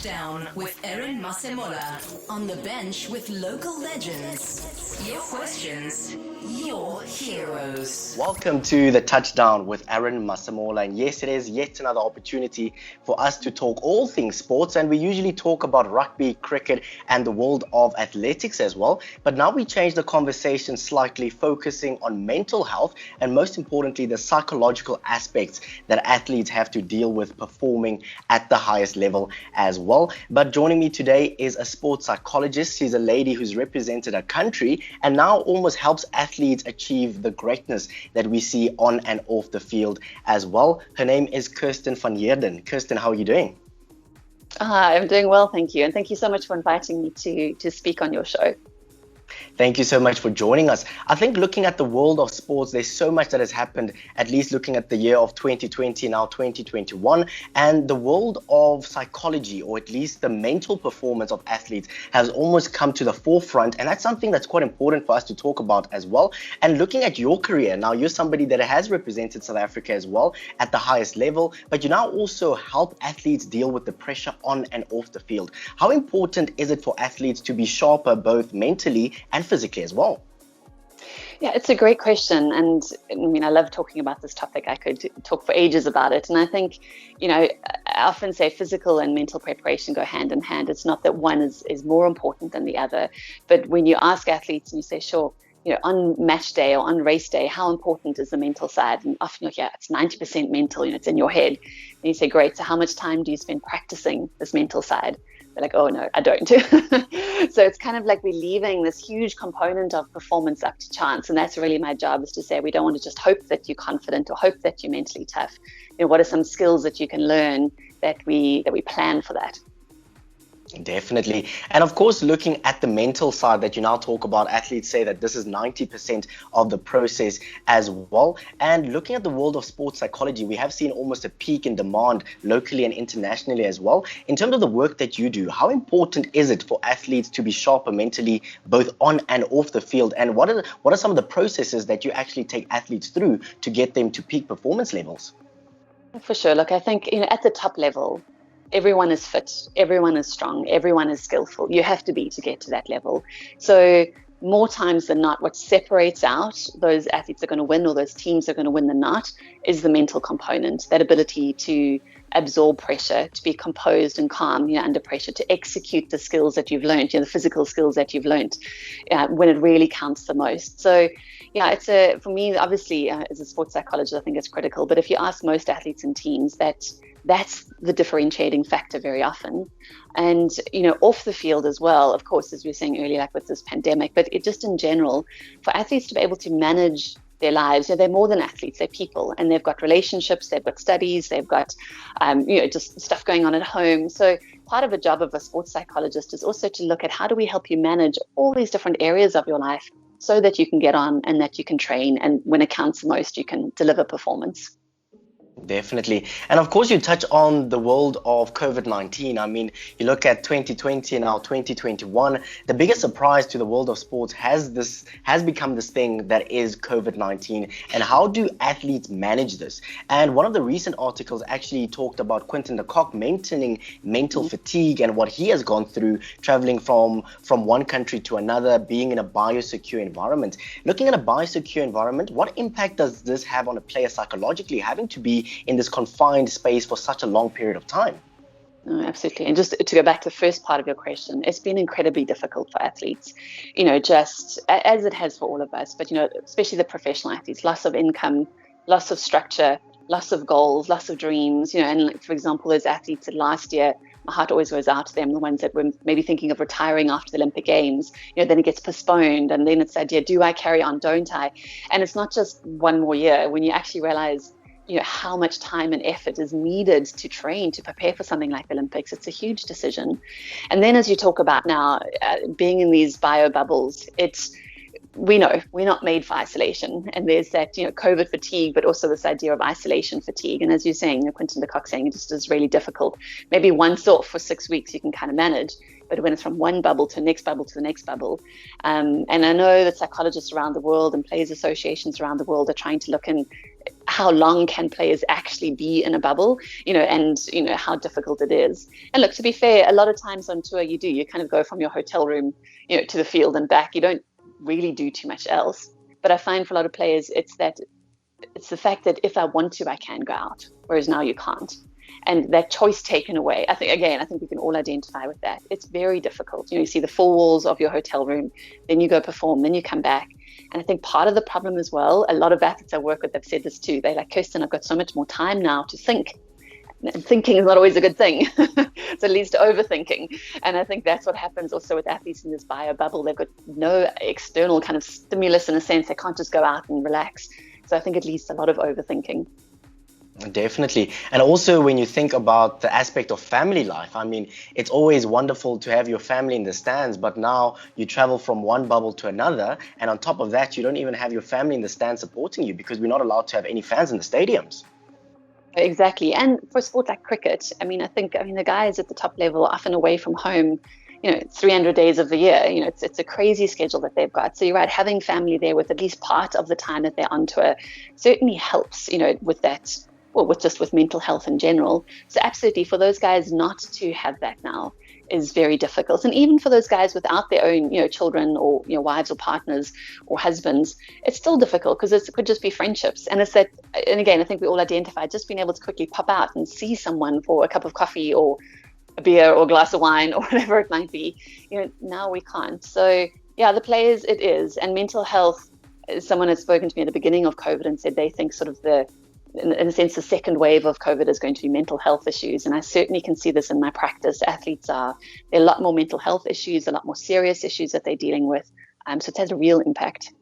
Touchdown with Aaron Masemola. On the bench with local legends. Your questions, your heroes. Welcome to the Touchdown with Aaron Masemola. And yes, it is yet another opportunity for us to talk all things sports. And we usually talk about rugby, cricket, and the world of athletics as well. But now we change the conversation slightly, focusing on mental health and most importantly, the psychological aspects that athletes have to deal with performing at the highest level as well. But joining me today is a sports psychologist. She's a lady who's represented her country and now almost helps athletes achieve the greatness that we see on and off the field as well. Her name is Kirsten van Heerden. Kirsten, how are you doing? I'm doing well, thank you. And thank you so much for inviting me to speak on your show. Thank you so much for joining us. I think looking at the world of sports, there's so much that has happened, at least looking at the year of 2020, now 2021, and the world of psychology, or at least the mental performance of athletes, has almost come to the forefront. And that's something that's quite important for us to talk about as well. And looking at your career, now you're somebody that has represented South Africa as well at the highest level, but you now also help athletes deal with the pressure on and off the field. How important is it for athletes to be sharper, both mentally and physically as well? Yeah, it's a great question. And I mean, I love talking about this topic. I could talk for ages about it. And I think, I often say physical and mental preparation go hand in hand. It's not that one is more important than the other. But when you ask athletes and you say, sure, on match day or on race day, how important is the mental side? And often you'll hear it's 90% mental, it's in your head. And you say, great, so how much time do you spend practicing this mental side? They're like, oh no, I don't. So it's kind of like we're leaving this huge component of performance up to chance. And that's really my job, is to say we don't want to just hope that you're confident or hope that you're mentally tough. What are some skills that you can learn that we plan for that? Definitely. And of course, looking at the mental side that you now talk about, athletes say that this is 90% of the process as well. And looking at the world of sports psychology, we have seen almost a peak in demand locally and internationally as well. In terms of the work that you do, how important is it for athletes to be sharper mentally, both on and off the field? And what are some of the processes that you actually take athletes through to get them to peak performance levels? For sure. Look, I think, at the top level, everyone is fit, everyone is strong, everyone is skillful. You have to be to get to that level. So more times than not, what separates out those athletes that are going to win or those teams that are going to win the night is the mental component, that ability to absorb pressure, to be composed and calm under pressure, to execute the skills that you've learned, the physical skills that you've learned when it really counts the most. So yeah, for me, obviously, as a sports psychologist, I think it's critical. But if you ask most athletes and teams, that's the differentiating factor very often. And, off the field as well, of course, as we were saying earlier, like with this pandemic, but just in general, for athletes to be able to manage their lives, they're more than athletes, they're people, and they've got relationships, they've got studies, they've got, just stuff going on at home. So part of the job of a sports psychologist is also to look at how do we help you manage all these different areas of your life so that you can get on and that you can train, and when it counts the most, you can deliver performance. Definitely. And of course, you touch on the world of COVID-19. I mean, you look at 2020 and now 2021, the biggest surprise to the world of sports has become this thing that is COVID-19. And how do athletes manage this? And one of the recent articles actually talked about Quinton de Kock maintaining mental fatigue and what he has gone through traveling from one country to another, being in a biosecure environment. Looking at a biosecure environment, what impact does this have on a player psychologically, having to be in this confined space for such a long period of time? Oh, absolutely. And just to go back to the first part of your question, it's been incredibly difficult for athletes, just as it has for all of us, but, especially the professional athletes, loss of income, loss of structure, loss of goals, loss of dreams, and like, for example, those athletes that last year, my heart always goes out to them, the ones that were maybe thinking of retiring after the Olympic Games, then it gets postponed. And then it's the idea, do I carry on? Don't I? And it's not just one more year. When you actually realize how much time and effort is needed to train, to prepare for something like the Olympics. It's a huge decision. And then as you talk about now, being in these bio bubbles, we know we're not made for isolation. And there's that, COVID fatigue, but also this idea of isolation fatigue. And as you're saying, Quinton de Kock saying it just is really difficult. Maybe once off for 6 weeks, you can kind of manage. But when it's from one bubble to the next bubble to the next bubble. And I know that psychologists around the world and players associations around the world are trying to look how long can players actually be in a bubble, and how difficult it is. And look, to be fair, a lot of times on tour you kind of go from your hotel room, to the field and back. You don't really do too much else. But I find for a lot of players, it's the fact that if I want to, I can go out, whereas now you can't. And that choice taken away, I think we can all identify with that. It's very difficult. You see the four walls of your hotel room, then you go perform, then you come back. And I think part of the problem as well, a lot of athletes I work with have said this too. They're like, Kirsten, I've got so much more time now to think. And thinking is not always a good thing. So it leads to overthinking. And I think that's what happens also with athletes in this bio bubble. They've got no external kind of stimulus in a sense. They can't just go out and relax. So I think it leads to a lot of overthinking. Definitely. And also when you think about the aspect of family life, I mean, it's always wonderful to have your family in the stands, but now you travel from one bubble to another. And on top of that, you don't even have your family in the stands supporting you because we're not allowed to have any fans in the stadiums. Exactly. And for a sport like cricket, I think the guys at the top level are often away from home, 300 days of the year. It's a crazy schedule that they've got. So you're right, having family there with at least part of the time that they're on tour certainly helps, with that. Well, with mental health in general. So absolutely, for those guys not to have that now is very difficult. And even for those guys without their own, children or, wives or partners or husbands, it's still difficult because it could just be friendships. And it's that, and again, I think we all identify just being able to quickly pop out and see someone for a cup of coffee or a beer or a glass of wine or whatever it might be. Now we can't. So yeah, the players, it is. And mental health, someone had spoken to me at the beginning of COVID and said they think sort of in a sense, the second wave of COVID is going to be mental health issues. And I certainly can see this in my practice. Athletes there are a lot more mental health issues, a lot more serious issues that they're dealing with. So it has a real impact.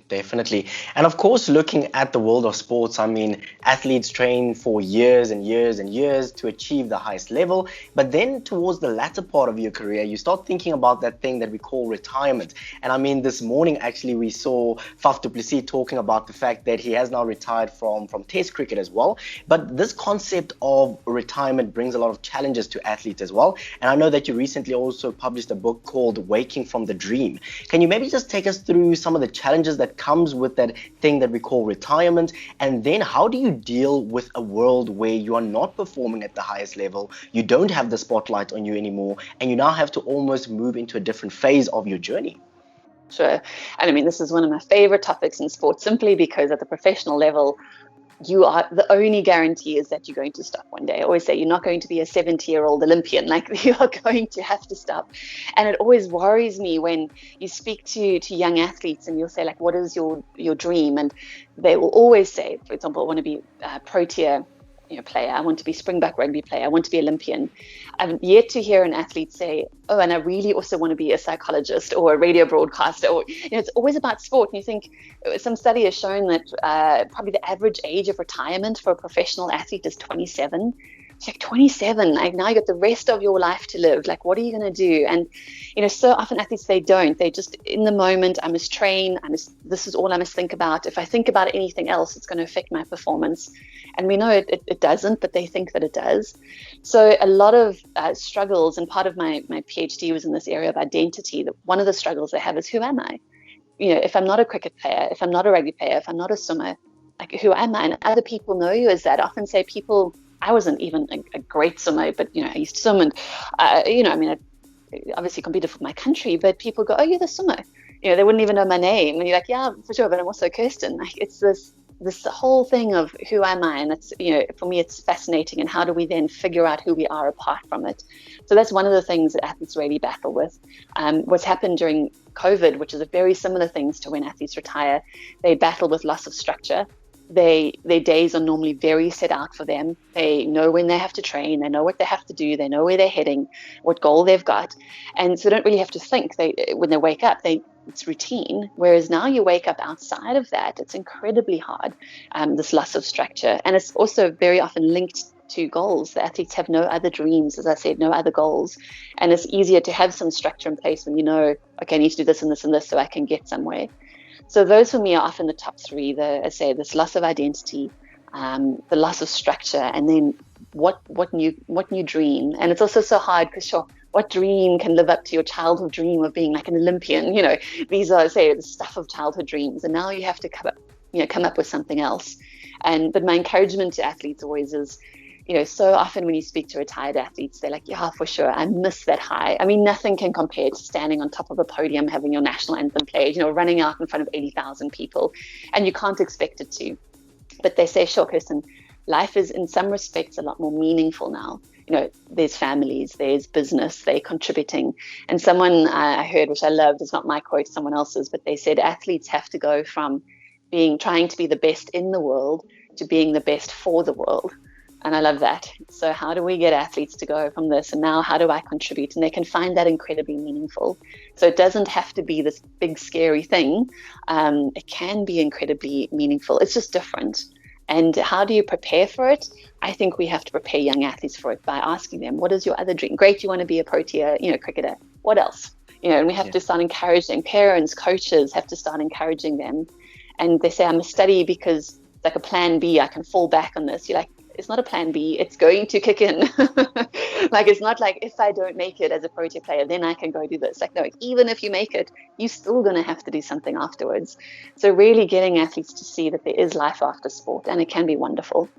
Definitely. And of course, looking at the world of sports, athletes train for years and years and years to achieve the highest level. But then towards the latter part of your career, you start thinking about that thing that we call retirement. And this morning, actually, we saw Faf du Plessis talking about the fact that he has now retired from Test cricket as well. But this concept of retirement brings a lot of challenges to athletes as well. And I know that you recently also published a book called Waking from the Dream. Can you maybe just take us through some of the challenges that comes with that thing that we call retirement, and then how do you deal with a world where you are not performing at the highest level, you don't have the spotlight on you anymore, and you now have to almost move into a different phase of your journey? Sure. And this is one of my favorite topics in sports, simply because at the professional level, the only guarantee is that you're going to stop one day. I always say you're not going to be a 70-year-old Olympian, like you are going to have to stop. And it always worries me when you speak to young athletes and you'll say, like, what is your dream? And they will always say, for example, I want to be a Protea player. I want to be Springbok rugby player. I want to be Olympian. I've yet to hear an athlete say, oh, and I really also want to be a psychologist or a radio broadcaster. Or it's always about sport. And you think some study has shown that probably the average age of retirement for a professional athlete is 27. It's like 27, like now you got the rest of your life to live. Like, what are you going to do? And, so often athletes, they just in the moment, I must train. This is all I must think about. If I think about anything else, it's going to affect my performance. And we know it doesn't, but they think that it does. So a lot of struggles, and part of my PhD was in this area of identity. One of the struggles they have is, who am I? If I'm not a cricket player, if I'm not a rugby player, if I'm not a swimmer, like, who am I? And other people know you as that. I often say I wasn't even a great swimmer, but, I used to swim and, I obviously competed for my country, but people go, oh, you're the swimmer. They wouldn't even know my name. And you're like, yeah, for sure, but I'm also Kirsten. Like, it's this whole thing of who am I? And it's, for me, it's fascinating. And how do we then figure out who we are apart from it? So that's one of the things that athletes really battle with. What's happened during COVID, which is a very similar things to when athletes retire, they battle with loss of structure. Their days are normally very set out for them. They know when they have to train. They know what they have to do. They know where they're heading, what goal they've got. And so they don't really have to think. When they wake up, it's routine. Whereas now you wake up outside of that, it's incredibly hard, this loss of structure. And it's also very often linked to goals. The athletes have no other dreams, as I said, no other goals. And it's easier to have some structure in place when okay, I need to do this and this and this so I can get somewhere. So those for me are often the top three. This loss of identity, the loss of structure, and then what new dream. And it's also so hard because what dream can live up to your childhood dream of being like an Olympian? These are the stuff of childhood dreams, and now you have to come up with something else. But my encouragement to athletes always is, so often when you speak to retired athletes, they're like, yeah, for sure, I miss that high. I mean, nothing can compare to standing on top of a podium, having your national anthem played, running out in front of 80,000 people, and you can't expect it to. But they say, sure, Kirsten, life is in some respects a lot more meaningful now. There's families, there's business, they're contributing. And someone I heard, which I loved, it's not my quote, someone else's, but they said athletes have to go from trying to be the best in the world to being the best for the world. And I love that. So how do we get athletes to go from this? And now how do I contribute? And they can find that incredibly meaningful. So it doesn't have to be this big, scary thing. It can be incredibly meaningful. It's just different. And how do you prepare for it? I think we have to prepare young athletes for it by asking them, what is your other dream? Great, you want to be a Protea, cricketer. What else? And we have to start encouraging. Parents, coaches have to start encouraging them. And they say, I must study because it's like a plan B. I can fall back on this. You're like, it's not a plan B. It's going to kick in. Like, it's not like if I don't make it as a Protea player, then I can go do this. Like, no, even if you make it, you're still going to have to do something afterwards. So really getting athletes to see that there is life after sport, and it can be wonderful.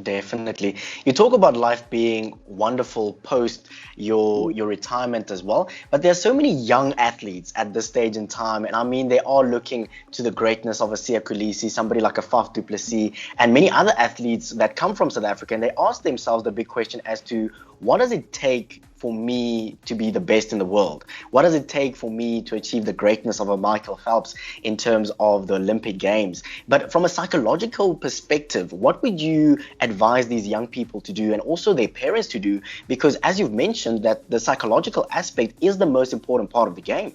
Definitely. You talk about life being wonderful post your retirement as well, but there are so many young athletes at this stage in time, and I mean they are looking to the greatness of a Siya Kolisi, somebody like a Faf du Plessis, and many other athletes that come from South Africa, and they ask themselves the big question as to what does it take for me to be the best in the world? What does it take for me to achieve the greatness of a Michael Phelps in terms of the Olympic Games? But from a psychological perspective, what would you advise these young people to do and also their parents to do? Because as you've mentioned, that the psychological aspect is the most important part of the game.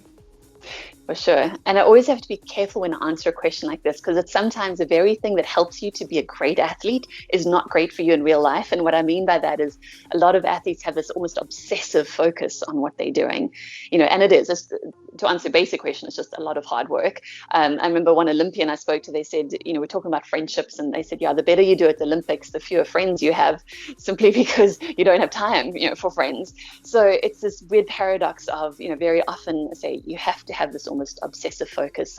For sure. And I always have to be careful when I answer a question like this, because it's sometimes the very thing that helps you to be a great athlete is not great for you in real life. And what I mean by that is a lot of athletes have this almost obsessive focus on what they're doing, and it is, just to answer a basic question, it's just a lot of hard work. I remember one Olympian I spoke to, they said, we're talking about friendships, and they said, yeah, the better you do at the Olympics, the fewer friends you have, simply because you don't have time, for friends. So it's this weird paradox of, very often say you have to have this almost obsessive focus.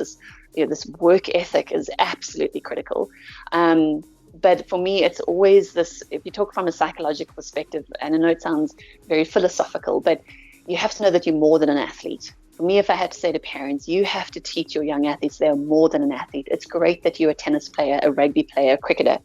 This work ethic is absolutely critical. But for me, it's always this, if you talk from a psychological perspective, and I know it sounds very philosophical, but you have to know that you're more than an athlete. For me, if I had to say to parents, you have to teach your young athletes they are more than an athlete. It's great that you're a tennis player, a rugby player, a cricketer,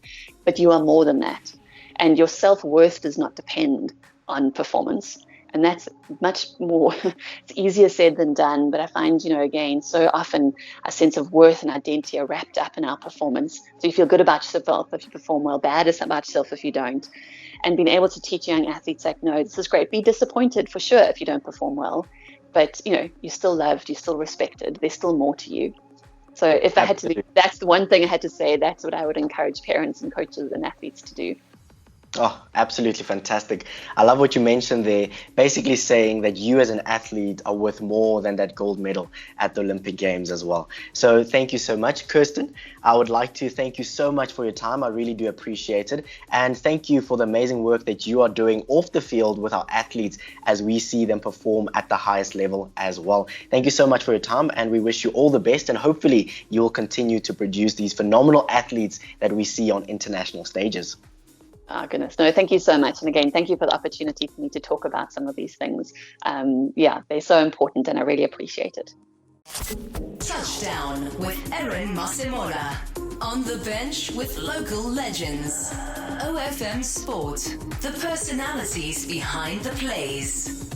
but you are more than that. And your self-worth does not depend on performance. And that's much more, it's easier said than done. But I find, again, so often a sense of worth and identity are wrapped up in our performance. So you feel good about yourself if you perform well, bad about yourself if you don't. And being able to teach young athletes like, no, this is great. Be disappointed for sure if you don't perform well. But, you're still loved, you're still respected. There's still more to you. So if I had to, that's the one thing I had to say. That's what I would encourage parents and coaches and athletes to do. Oh, absolutely fantastic. I love what you mentioned there, basically saying that you as an athlete are worth more than that gold medal at the Olympic Games as well. So thank you so much, Kirsten. I would like to thank you so much for your time. I really do appreciate it. And thank you for the amazing work that you are doing off the field with our athletes as we see them perform at the highest level as well. Thank you so much for your time, and we wish you all the best, and hopefully you will continue to produce these phenomenal athletes that we see on international stages. Oh, goodness. No, thank you so much. And again, thank you for the opportunity for me to talk about some of these things. They're so important, and I really appreciate it. Touchdown with Aaron Masemola. On the bench with local legends. OFM Sport. The personalities behind the plays.